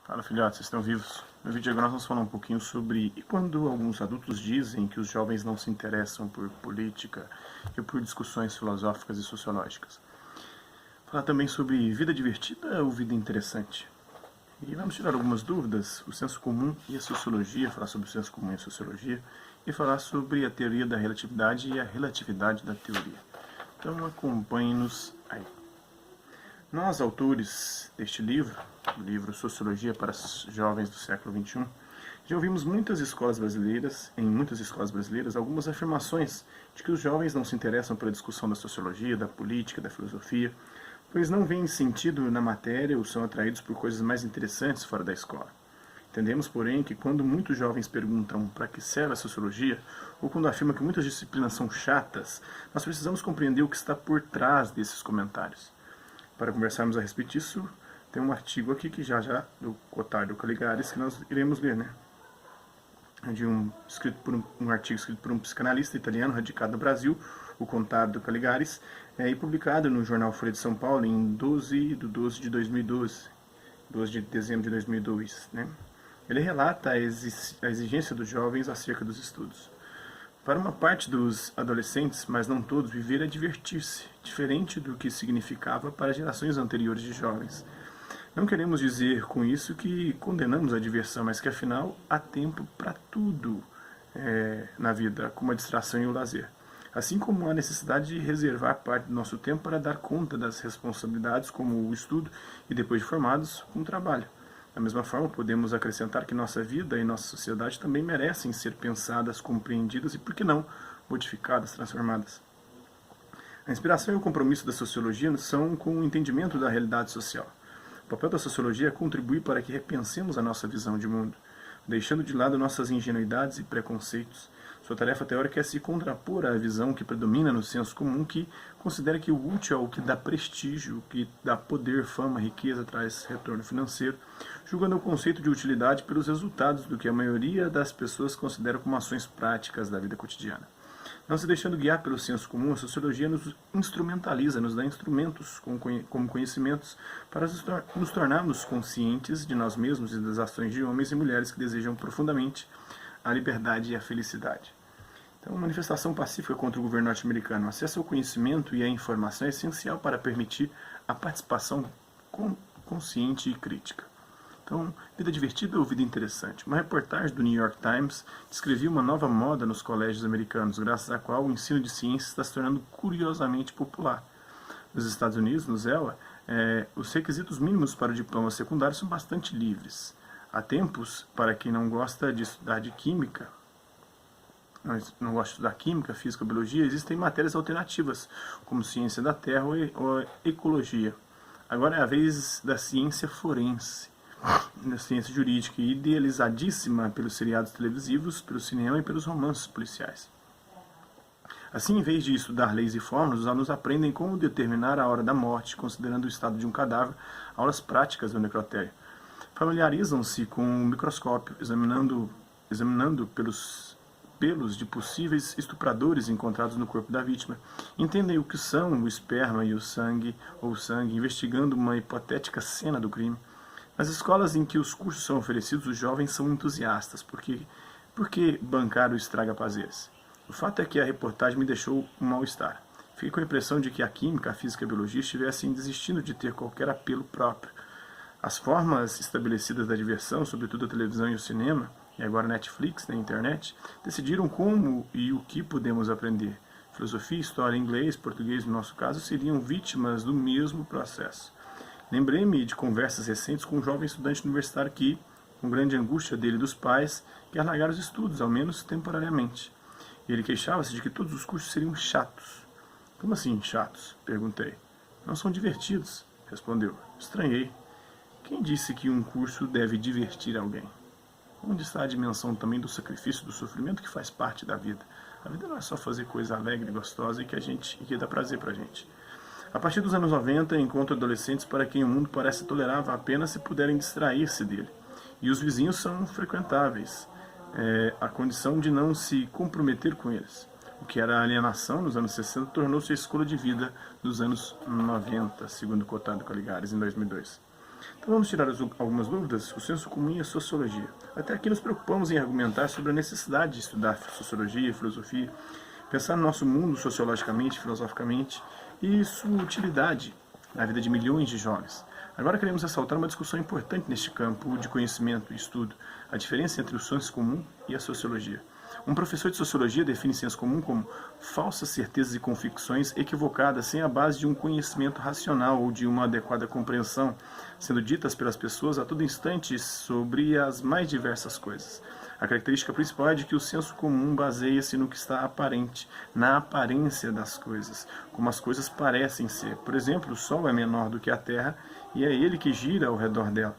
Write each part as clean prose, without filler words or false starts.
Fala, filhotes, vocês estão vivos? No vídeo agora nós vamos falar um pouquinho sobre e quando alguns adultos dizem que os jovens não se interessam por política e por discussões filosóficas e sociológicas. Falar também sobre vida divertida ou vida interessante. E vamos tirar algumas dúvidas, o senso comum e a sociologia, falar sobre o senso comum e a sociologia, e falar sobre a teoria da relatividade e a relatividade da teoria. Então acompanhe-nos aí. Nós, autores deste livro, o livro Sociologia para Jovens do Século XXI, já ouvimos em muitas escolas brasileiras, algumas afirmações de que os jovens não se interessam pela discussão da sociologia, da política, da filosofia, pois não veem sentido na matéria ou são atraídos por coisas mais interessantes fora da escola. Entendemos, porém, que quando muitos jovens perguntam para que serve a sociologia, ou quando afirmam que muitas disciplinas são chatas, nós precisamos compreender o que está por trás desses comentários. Para conversarmos a respeito disso, tem um artigo aqui que já do Otário Caligares que nós iremos ler, né? Um artigo escrito por um psicanalista italiano radicado no Brasil, o Contário Caligares, e publicado no jornal Folha de São Paulo em 12 de 2012, 12 de dezembro de 2002, né? Ele relata a exigência dos jovens acerca dos estudos. Para uma parte dos adolescentes, mas não todos, viver é divertir-se, diferente do que significava para gerações anteriores de jovens. Não queremos dizer com isso que condenamos a diversão, mas que afinal há tempo para tudo na vida, como a distração e o lazer. Assim como há necessidade de reservar parte do nosso tempo para dar conta das responsabilidades, como o estudo e, depois de formados, com o trabalho. Da mesma forma, podemos acrescentar que nossa vida e nossa sociedade também merecem ser pensadas, compreendidas e, por que não, modificadas, transformadas. A inspiração e o compromisso da sociologia são com o entendimento da realidade social. O papel da sociologia é contribuir para que repensemos a nossa visão de mundo, deixando de lado nossas ingenuidades e preconceitos. Sua tarefa teórica é se contrapor à visão que predomina no senso comum, que considera que o útil é o que dá prestígio, o que dá poder, fama, riqueza, traz retorno financeiro, julgando o conceito de utilidade pelos resultados do que a maioria das pessoas considera como ações práticas da vida cotidiana. Não se deixando guiar pelo senso comum, a sociologia nos instrumentaliza, nos dá instrumentos como conhecimentos para nos tornarmos conscientes de nós mesmos e das ações de homens e mulheres que desejam profundamente a liberdade e a felicidade. Então, manifestação pacífica contra o governo norte-americano. Acesso ao conhecimento e à informação é essencial para permitir a participação consciente e crítica. Então, vida divertida ou vida interessante? Uma reportagem do New York Times descrevia uma nova moda nos colégios americanos, graças à qual o ensino de ciências está se tornando curiosamente popular. Nos Estados Unidos, no ZELA, os requisitos mínimos para o diploma secundário são bastante livres. Há tempos, para quem não gosta de estudar química, física ou biologia, existem matérias alternativas, como ciência da terra ou ecologia. Agora é a vez da ciência forense, da ciência jurídica, idealizadíssima pelos seriados televisivos, pelo cinema e pelos romances policiais. Assim, em vez de estudar leis e fórmulas, os alunos aprendem como determinar a hora da morte, considerando o estado de um cadáver, aulas práticas do necrotério. Familiarizam-se com o microscópio, examinando pelos de possíveis estupradores encontrados no corpo da vítima. Entendem o que são o esperma e o sangue, investigando uma hipotética cena do crime. Nas escolas em que os cursos são oferecidos, os jovens são entusiastas. Por que bancar o estraga-prazeres? O fato é que a reportagem me deixou um mal-estar. Fiquei com a impressão de que a química, a física e a biologia estivessem desistindo de ter qualquer apelo próprio. As formas estabelecidas da diversão, sobretudo a televisão e o cinema, e agora Netflix, na internet, decidiram como e o que podemos aprender. Filosofia, história, inglês, português, no nosso caso, seriam vítimas do mesmo processo. Lembrei-me de conversas recentes com um jovem estudante universitário que, com grande angústia dele e dos pais, quer largar os estudos, ao menos temporariamente. E ele queixava-se de que todos os cursos seriam chatos. Como assim chatos? Perguntei. Não são divertidos, respondeu. Estranhei. Quem disse que um curso deve divertir alguém? Onde está a dimensão também do sacrifício, do sofrimento que faz parte da vida? A vida não é só fazer coisa alegre e gostosa e que dá prazer pra gente. A partir dos anos 90, encontro adolescentes para quem o mundo parece tolerável apenas se puderem distrair-se dele. E os vizinhos são frequentáveis, a condição de não se comprometer com eles. O que era alienação nos anos 60 tornou-se a escolha de vida nos anos 90, segundo Contário Caligares, em 2002. Então vamos tirar algumas dúvidas? O senso comum e a sociologia. Até aqui nos preocupamos em argumentar sobre a necessidade de estudar sociologia, filosofia, pensar no nosso mundo sociologicamente, filosoficamente e sua utilidade na vida de milhões de jovens. Agora queremos ressaltar uma discussão importante neste campo de conhecimento e estudo, a diferença entre o senso comum e a sociologia. Um professor de sociologia define senso comum como falsas certezas e convicções equivocadas sem a base de um conhecimento racional ou de uma adequada compreensão, sendo ditas pelas pessoas a todo instante sobre as mais diversas coisas. A característica principal é de que o senso comum baseia-se no que está aparente, na aparência das coisas, como as coisas parecem ser. Por exemplo, o Sol é menor do que a Terra e é ele que gira ao redor dela,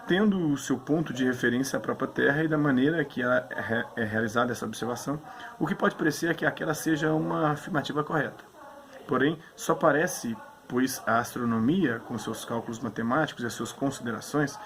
tendo o seu ponto de referência a própria Terra e da maneira que ela é realizada essa observação, o que pode parecer que aquela seja uma afirmativa correta. Porém, só parece, pois a astronomia, com seus cálculos matemáticos e as suas considerações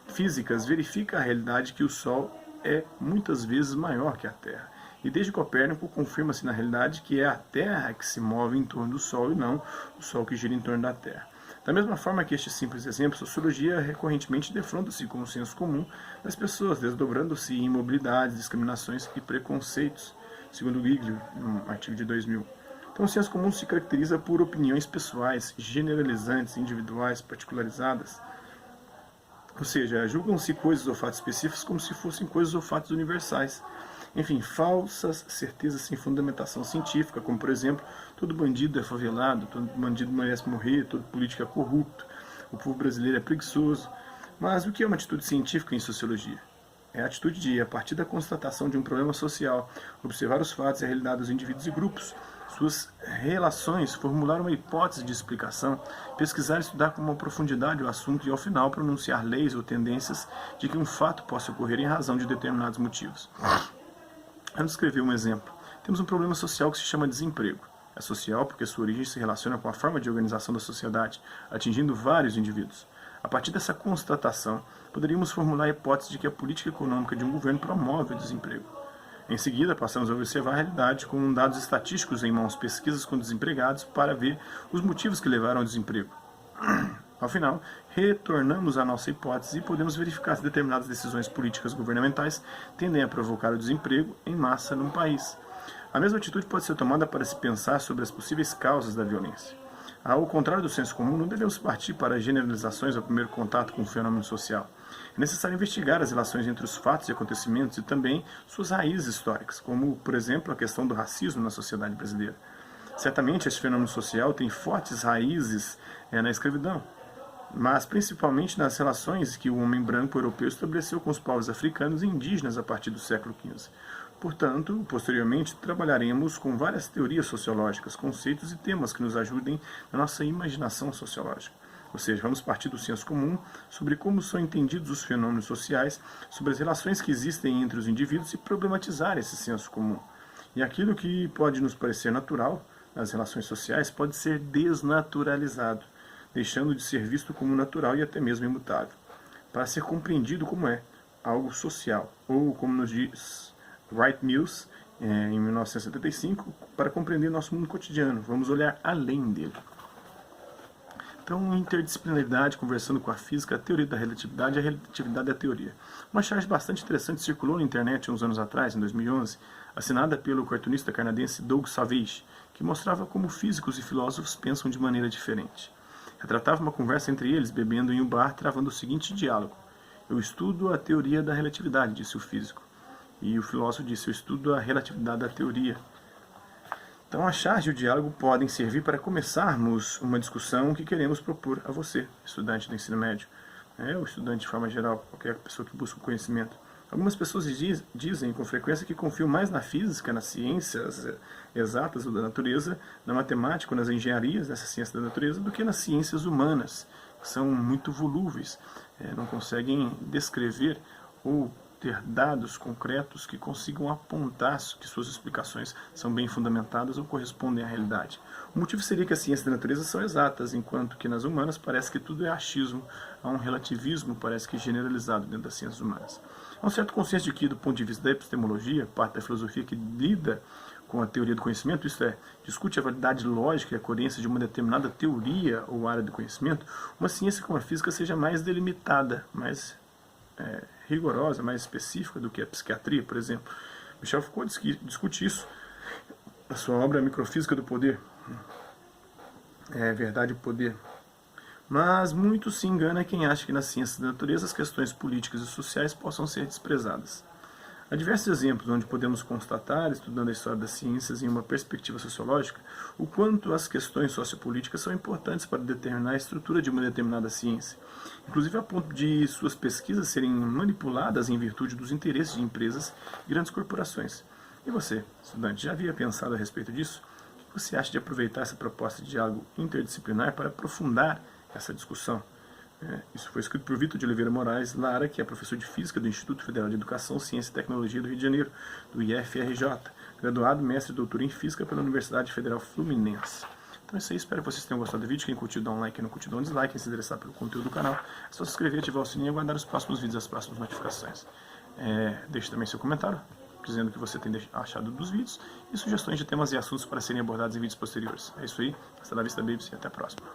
físicas, verifica a realidade que o Sol é muitas vezes maior que a Terra. E desde Copérnico confirma-se na realidade que é a Terra que se move em torno do Sol e não o Sol que gira em torno da Terra. Da mesma forma que este simples exemplo, a sociologia recorrentemente defronta-se com o senso comum das pessoas, desdobrando-se em imobilidades, discriminações e preconceitos, segundo Giglio, no artigo de 2000. Então, o senso comum se caracteriza por opiniões pessoais, generalizantes, individuais, particularizadas. Ou seja, julgam-se coisas ou fatos específicos como se fossem coisas ou fatos universais. Enfim, falsas certezas sem fundamentação científica, como por exemplo, todo bandido é favelado, todo bandido merece morrer, todo político é corrupto, o povo brasileiro é preguiçoso. Mas o que é uma atitude científica em sociologia? É a atitude de, a partir da constatação de um problema social, observar os fatos e a realidade dos indivíduos e grupos, suas relações, formular uma hipótese de explicação, pesquisar e estudar com uma profundidade o assunto e, ao final, pronunciar leis ou tendências de que um fato possa ocorrer em razão de determinados motivos. Vamos descrever um exemplo. Temos um problema social que se chama desemprego. É social porque sua origem se relaciona com a forma de organização da sociedade, atingindo vários indivíduos. A partir dessa constatação, poderíamos formular a hipótese de que a política econômica de um governo promove o desemprego. Em seguida, passamos a observar a realidade com dados estatísticos em mãos, pesquisas com desempregados para ver os motivos que levaram ao desemprego. Ao final, retornamos à nossa hipótese e podemos verificar se determinadas decisões políticas governamentais tendem a provocar o desemprego em massa num país. A mesma atitude pode ser tomada para se pensar sobre as possíveis causas da violência. Ao contrário do senso comum, não devemos partir para generalizações ao primeiro contato com o fenômeno social. É necessário investigar as relações entre os fatos e acontecimentos e também suas raízes históricas, como, por exemplo, a questão do racismo na sociedade brasileira. Certamente, esse fenômeno social tem fortes raízes na escravidão, mas principalmente nas relações que o homem branco europeu estabeleceu com os povos africanos e indígenas a partir do século XV. Portanto, posteriormente, trabalharemos com várias teorias sociológicas, conceitos e temas que nos ajudem na nossa imaginação sociológica. Ou seja, vamos partir do senso comum sobre como são entendidos os fenômenos sociais, sobre as relações que existem entre os indivíduos e problematizar esse senso comum. E aquilo que pode nos parecer natural nas relações sociais pode ser desnaturalizado, deixando de ser visto como natural e até mesmo imutável, para ser compreendido como é algo social, ou como nos diz Wright Mills, em 1975, para compreender nosso mundo cotidiano. Vamos olhar além dele. Então, interdisciplinaridade, conversando com a física, a teoria da relatividade e a relatividade da teoria. Uma charge bastante interessante circulou na internet uns anos atrás, em 2011, assinada pelo cartunista canadense Doug Savage, que mostrava como físicos e filósofos pensam de maneira diferente. Retratava uma conversa entre eles, bebendo em um bar, travando o seguinte diálogo: "Eu estudo a teoria da relatividade", disse o físico. E o filósofo disse: "Eu estudo a relatividade da teoria". Então, a charge e o diálogo podem servir para começarmos uma discussão que queremos propor a você, estudante do ensino médio, ou estudante de forma geral, qualquer pessoa que busca o conhecimento. Algumas pessoas dizem com frequência que confiam mais na física, nas ciências exatas ou da natureza, na matemática ou nas engenharias dessa ciência da natureza, do que nas ciências humanas, que são muito volúveis, não conseguem descrever ou ter dados concretos que consigam apontar que suas explicações são bem fundamentadas ou correspondem à realidade. O motivo seria que as ciências da natureza são exatas, enquanto que nas humanas parece que tudo é achismo, há um relativismo parece que generalizado dentro das ciências humanas. Há um certo consenso de que, do ponto de vista da epistemologia, parte da filosofia que lida com a teoria do conhecimento, isto é, discute a validade lógica e a coerência de uma determinada teoria ou área do conhecimento, uma ciência como a física seja mais delimitada, mais rigorosa, mais específica do que a psiquiatria, por exemplo. Michel Foucault discute isso na sua obra Microfísica do Poder, Verdade e Poder. Mas muito se engana quem acha que nas ciências da natureza as questões políticas e sociais possam ser desprezadas. Há diversos exemplos onde podemos constatar, estudando a história das ciências em uma perspectiva sociológica, o quanto as questões sociopolíticas são importantes para determinar a estrutura de uma determinada ciência, inclusive a ponto de suas pesquisas serem manipuladas em virtude dos interesses de empresas e grandes corporações. E você, estudante, já havia pensado a respeito disso? O que você acha de aproveitar essa proposta de diálogo interdisciplinar para aprofundar essa discussão? Isso foi escrito por Vitor de Oliveira Moraes Lara, que é professor de Física do Instituto Federal de Educação, Ciência e Tecnologia do Rio de Janeiro, do IFRJ, graduado, mestre e doutor em Física pela Universidade Federal Fluminense. Então é isso aí, espero que vocês tenham gostado do vídeo. Quem curtiu, dá um like, quem não curtiu, dá um dislike. Quem se interessar pelo conteúdo do canal, é só se inscrever, ativar o sininho e aguardar os próximos vídeos, as próximas notificações. Deixe também seu comentário, dizendo o que você tem achado dos vídeos e sugestões de temas e assuntos para serem abordados em vídeos posteriores. É isso aí, hasta la vista, babies, e até a próxima.